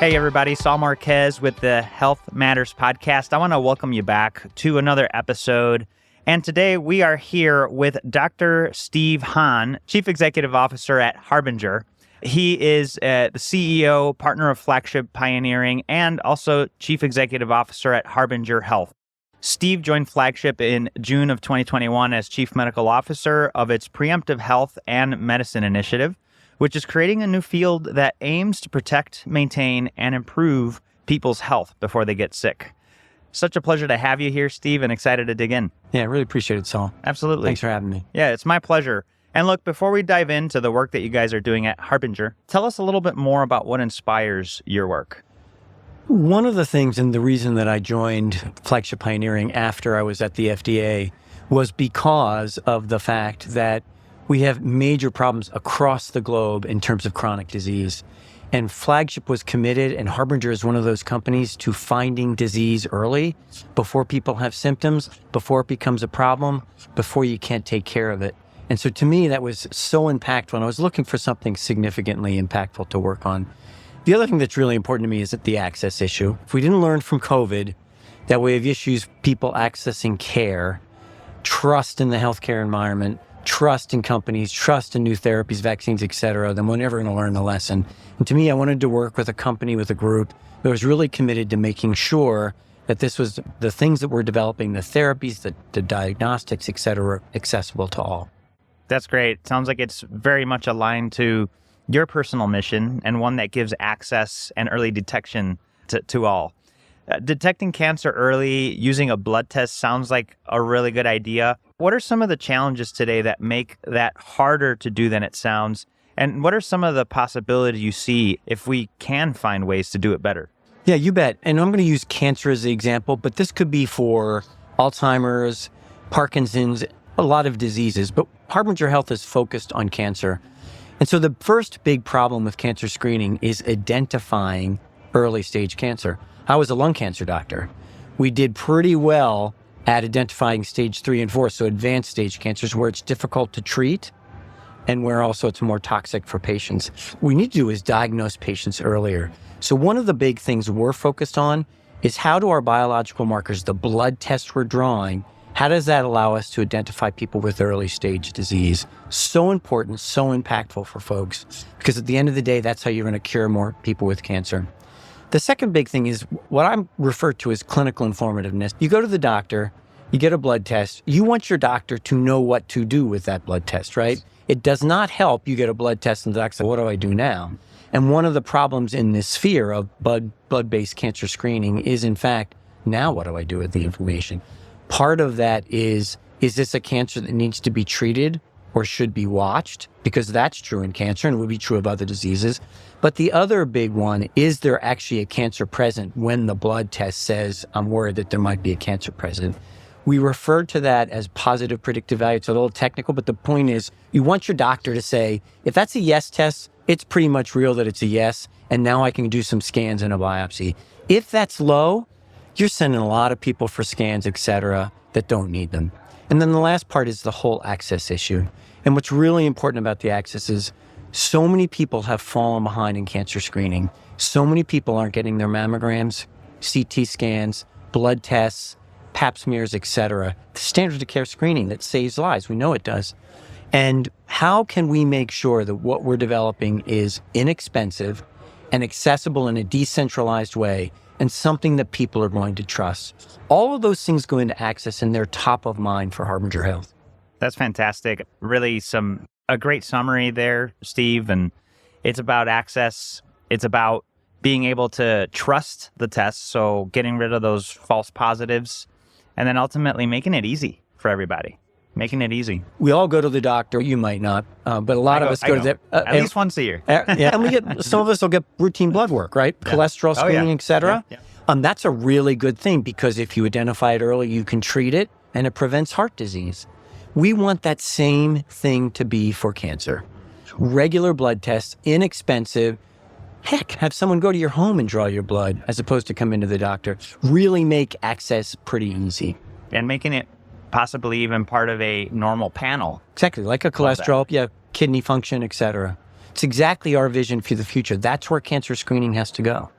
Hey everybody, Saul Marquez with the Health Matters podcast. I want to welcome you back to another episode. And today we are here with Dr. Steve Hahn, Chief Executive Officer at Harbinger. He is the CEO, partner of Flagship Pioneering, and also Chief Executive Officer at Harbinger Health. Steve joined Flagship in June of 2021 as Chief Medical Officer of its Preemptive Health and Medicine Initiative, which is creating a new field that aims to protect, maintain, and improve people's health before they get sick. Such a pleasure to have you here, Steve, and excited to dig in. Yeah, I really appreciate it, Saul. Absolutely. Thanks for having me. Yeah, it's my pleasure. And look, before we dive into the work that you guys are doing at Harbinger, tell us a little bit more about what inspires your work. One of the things, and the reason that I joined Flagship Pioneering after I was at the FDA, was because of the fact that we have major problems across the globe in terms of chronic disease. And Flagship was committed, and Harbinger is one of those companies, to finding disease early, before people have symptoms, before it becomes a problem, before you can't take care of it. And so to me, that was so impactful, and I was looking for something significantly impactful to work on. The other thing that's really important to me is the access issue. If we didn't learn from COVID that we have issues, people accessing care, trust in the healthcare environment, trust in companies, trust in new therapies, vaccines, et cetera, then we're never going to learn the lesson. And to me, I wanted to work with a company, with a group that was really committed to making sure that this was the things that we're developing, the therapies, the diagnostics, et cetera, accessible to all. That's great. Sounds like it's very much aligned to your personal mission and one that gives access and early detection to all. Detecting cancer early using a blood test sounds like a really good idea. What are some of the challenges today that make that harder to do than it sounds? And what are some of the possibilities you see if we can find ways to do it better? Yeah, you bet. And I'm going to use cancer as the example, but this could be for Alzheimer's, Parkinson's, a lot of diseases. But Harbinger Health is focused on cancer. And so the first big problem with cancer screening is identifying early stage cancer. I was a lung cancer doctor. We did pretty well at identifying stage 3 and 4, so advanced stage cancers where it's difficult to treat and where also it's more toxic for patients. What we need to do is diagnose patients earlier. So one of the big things we're focused on is how do our biological markers, the blood tests we're drawing, how does that allow us to identify people with early stage disease? So important, so impactful for folks, because at the end of the day, that's how you're going to cure more people with cancer. The second big thing is what I'm referred to as clinical informativeness. You go to the doctor, you get a blood test. You want your doctor to know what to do with that blood test, right? It does not help you get a blood test and the doctor says, what do I do now? And one of the problems in this sphere of blood-based cancer screening is, in fact, now what do I do with the information? Part of that is this a cancer that needs to be treated or should be watched? Because that's true in cancer and would be true of other diseases. But the other big one, is there actually a cancer present when the blood test says, I'm worried that there might be a cancer present? We refer to that as positive predictive value. It's a little technical, but the point is you want your doctor to say, if that's a yes test, it's pretty much real that it's a yes, and now I can do some scans and a biopsy. If that's low, you're sending a lot of people for scans, et cetera, that don't need them. And then the last part is the whole access issue. And what's really important about the access is so many people have fallen behind in cancer screening. So many people aren't getting their mammograms, CT scans, blood tests, pap smears, et cetera. The standard of care screening that saves lives. We know it does. And how can we make sure that what we're developing is inexpensive and accessible in a decentralized way and something that people are going to trust? All of those things go into access and they're top of mind for Harbinger Health. That's fantastic. Really a great summary there, Steve. And it's about access. It's about being able to trust the test. So getting rid of those false positives and then ultimately making it easy for everybody. Making it easy. We all go to the doctor. You might not, but a lot of us go to the... at least once a year. Yeah, and some of us will get routine blood work, right? Yeah. Cholesterol screening, et cetera. Yeah. That's a really good thing because if you identify it early, you can treat it and it prevents heart disease. We want that same thing to be for cancer. Regular blood tests, inexpensive. Heck, have someone go to your home and draw your blood as opposed to come into the doctor. Really make access pretty easy. And making it possibly even part of a normal panel. Exactly, like a cholesterol, kidney function, et cetera. It's exactly our vision for the future. That's where cancer screening has to go.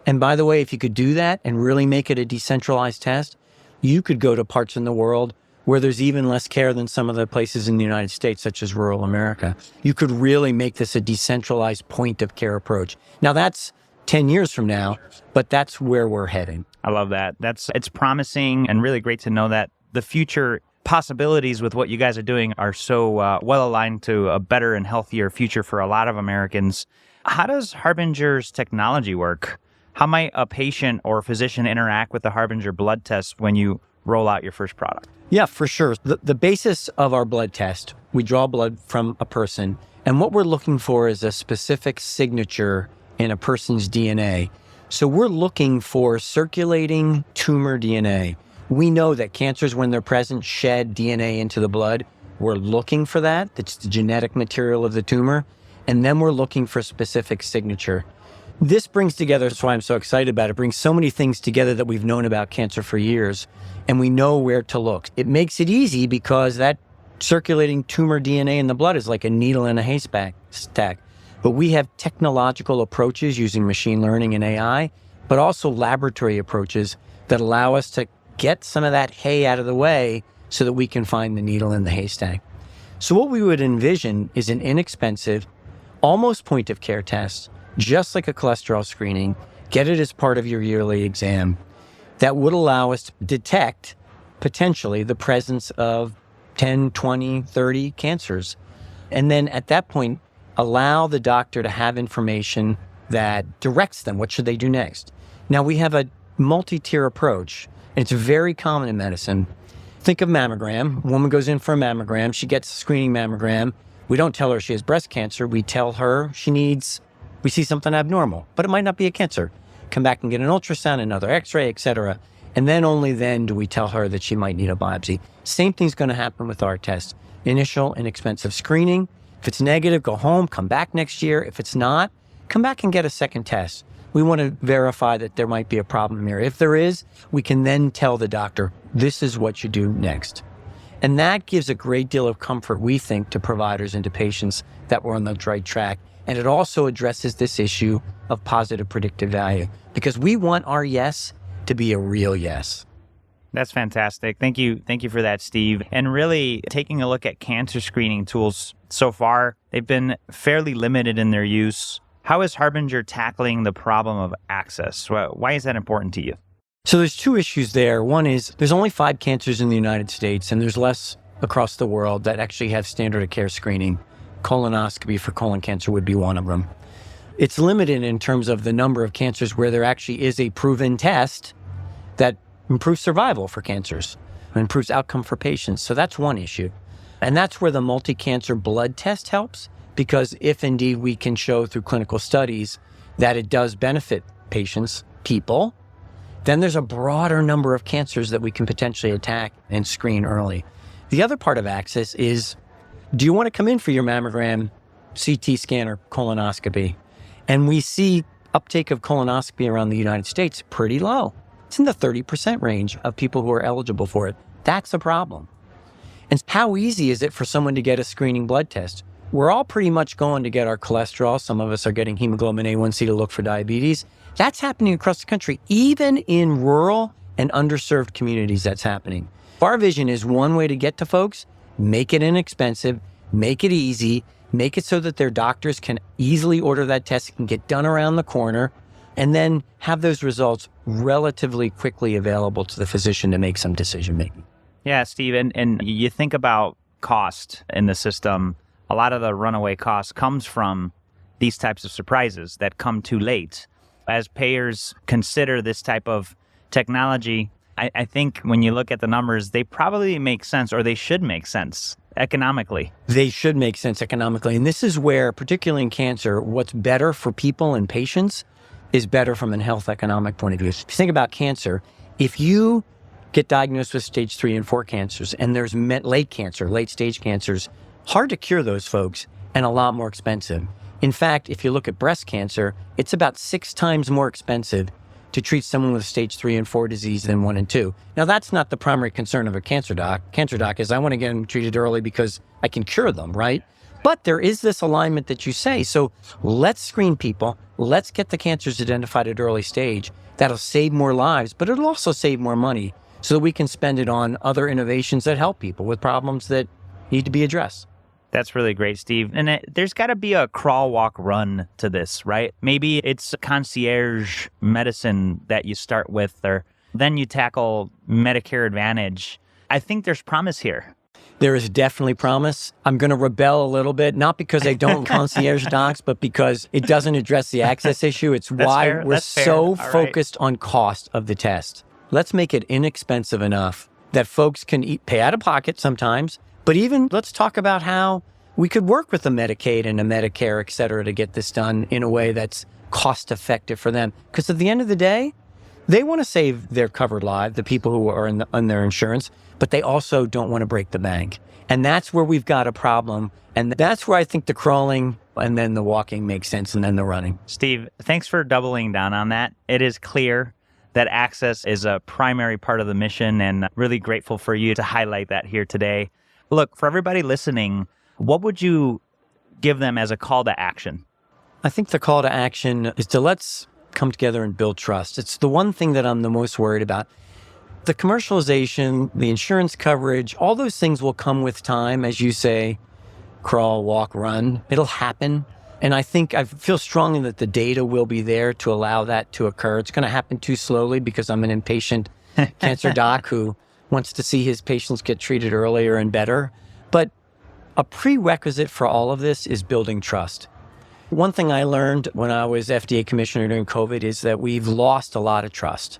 And by the way, if you could do that and really make it a decentralized test, you could go to parts in the world where there's even less care than some of the places in the United States, such as rural America. You could really make this a decentralized point of care approach. Now that's 10 years from now, but that's where we're heading. I love that. It's promising and really great to know that the future possibilities with what you guys are doing are so well aligned to a better and healthier future for a lot of Americans. How does Harbinger's technology work? How might a patient or physician interact with the Harbinger blood test when you roll out your first product? Yeah, for sure. The basis of our blood test, we draw blood from a person, and what we're looking for is a specific signature in a person's DNA. So we're looking for circulating tumor DNA. We know that cancers, when they're present, shed DNA into the blood. We're looking for that. That's the genetic material of the tumor. And then we're looking for a specific signature. This brings together, that's why I'm so excited about it, brings so many things together that we've known about cancer for years, and we know where to look. It makes it easy because that circulating tumor DNA in the blood is like a needle in a haystack. But we have technological approaches using machine learning and AI, but also laboratory approaches that allow us to get some of that hay out of the way so that we can find the needle in the haystack. So what we would envision is an inexpensive, almost point of care test, just like a cholesterol screening, get it as part of your yearly exam, that would allow us to detect potentially the presence of 10, 20, 30 cancers. And then at that point, allow the doctor to have information that directs them. What should they do next? Now, we have a multi-tier approach, and it's very common in medicine. Think of mammogram. A woman goes in for a mammogram. She gets a screening mammogram. We don't tell her she has breast cancer. We tell her we see something abnormal, but it might not be a cancer. Come back and get an ultrasound, another x-ray, etc. And then only then do we tell her that she might need a biopsy. Same thing's going to happen with our test. Initial inexpensive screening. If it's negative, go home, come back next year. If it's not, come back and get a second test. We want to verify that there might be a problem here. If there is, we can then tell the doctor, this is what you do next. And that gives a great deal of comfort, we think, to providers and to patients that we're on the right track. And it also addresses this issue of positive predictive value, because we want our yes to be a real yes. That's fantastic. Thank you for that, Steve. And really taking a look at cancer screening tools so far, they've been fairly limited in their use. How is Harbinger tackling the problem of access? Why is that important to you? So there's two issues there. One is there's only 5 cancers in the United States, and there's less across the world that actually have standard of care screening. Colonoscopy for colon cancer would be one of them. It's limited in terms of the number of cancers where there actually is a proven test that improves survival for cancers and improves outcome for patients. So that's one issue. And that's where the multi-cancer blood test helps, because if indeed we can show through clinical studies that it does benefit patients, people, then there's a broader number of cancers that we can potentially attack and screen early. The other part of access is, do you want to come in for your mammogram, CT scan, or colonoscopy? And we see uptake of colonoscopy around the United States pretty low. It's in the 30% range of people who are eligible for it. That's a problem. And how easy is it for someone to get a screening blood test? We're all pretty much going to get our cholesterol. Some of us are getting hemoglobin A1C to look for diabetes. That's happening across the country, even in rural and underserved communities. That's happening. Our vision is one way to get to folks: make it inexpensive, make it easy, make it so that their doctors can easily order that test, it can get done around the corner, and then have those results relatively quickly available to the physician to make some decision making. Yeah, Steve, and you think about cost in the system. A lot of the runaway cost comes from these types of surprises that come too late. As payers consider this type of technology, I think when you look at the numbers, they probably make sense, or they should make sense economically. They should make sense economically. And this is where, particularly in cancer, what's better for people and patients is better from a health economic point of view. If you think about cancer, if you get diagnosed with stage 3 and 4 cancers, and there's late stage cancers, hard to cure those folks and a lot more expensive. In fact, if you look at breast cancer, it's about 6 times more expensive to treat someone with stage 3 and 4 disease than 1 and 2. Now, that's not the primary concern of a cancer doc. Cancer doc is, I want to get them treated early because I can cure them, right? But there is this alignment that you say. So let's screen people. Let's get the cancers identified at early stage. That'll save more lives, but it'll also save more money so that we can spend it on other innovations that help people with problems that need to be addressed. That's really great, Steve. And there's got to be a crawl, walk, run to this, right? Maybe it's concierge medicine that you start with, or then you tackle Medicare Advantage. I think there's promise here. There is definitely promise. I'm going to rebel a little bit, not because I don't concierge docs, but because it doesn't address the access issue. It's why we're so focused on cost of the test. Let's make it inexpensive enough that folks can pay out of pocket sometimes, but even let's talk about how we could work with a Medicaid and a Medicare, et cetera, to get this done in a way that's cost effective for them. Because at the end of the day, they want to save their covered lives, the people who are on their insurance, but they also don't want to break the bank. And that's where we've got a problem. And that's where I think the crawling and then the walking makes sense, and then the running. Steve, thanks for doubling down on that. It is clear that access is a primary part of the mission, and really grateful for you to highlight that here today. Look, for everybody listening, what would you give them as a call to action? I think the call to action is to let's come together and build trust. It's the one thing that I'm the most worried about. The commercialization, the insurance coverage, all those things will come with time, as you say, crawl, walk, run. It'll happen. And I feel strongly that the data will be there to allow that to occur. It's going to happen too slowly because I'm an impatient cancer doc who wants to see his patients get treated earlier and better. But a prerequisite for all of this is building trust. One thing I learned when I was FDA commissioner during COVID is that we've lost a lot of trust.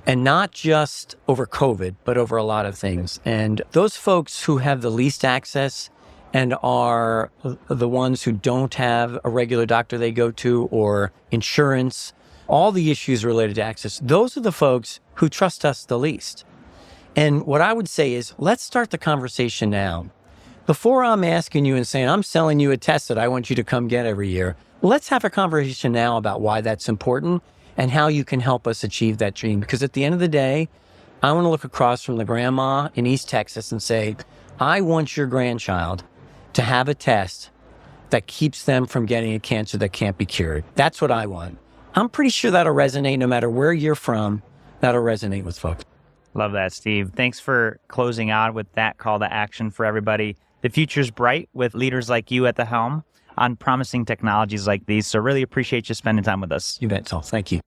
And not just over COVID, but over a lot of things. And those folks who have the least access and are the ones who don't have a regular doctor they go to or insurance, all the issues related to access, those are the folks who trust us the least. And what I would say is, let's start the conversation now. Before I'm asking you and saying, I'm selling you a test that I want you to come get every year, let's have a conversation now about why that's important and how you can help us achieve that dream. Because at the end of the day, I want to look across from the grandma in East Texas and say, I want your grandchild to have a test that keeps them from getting a cancer that can't be cured. That's what I want. I'm pretty sure that'll resonate no matter where you're from. That'll resonate with folks. Love that, Steve. Thanks for closing out with that call to action for everybody. The future's bright with leaders like you at the helm on promising technologies like these. So really appreciate you spending time with us. You bet, Saul. Thank you.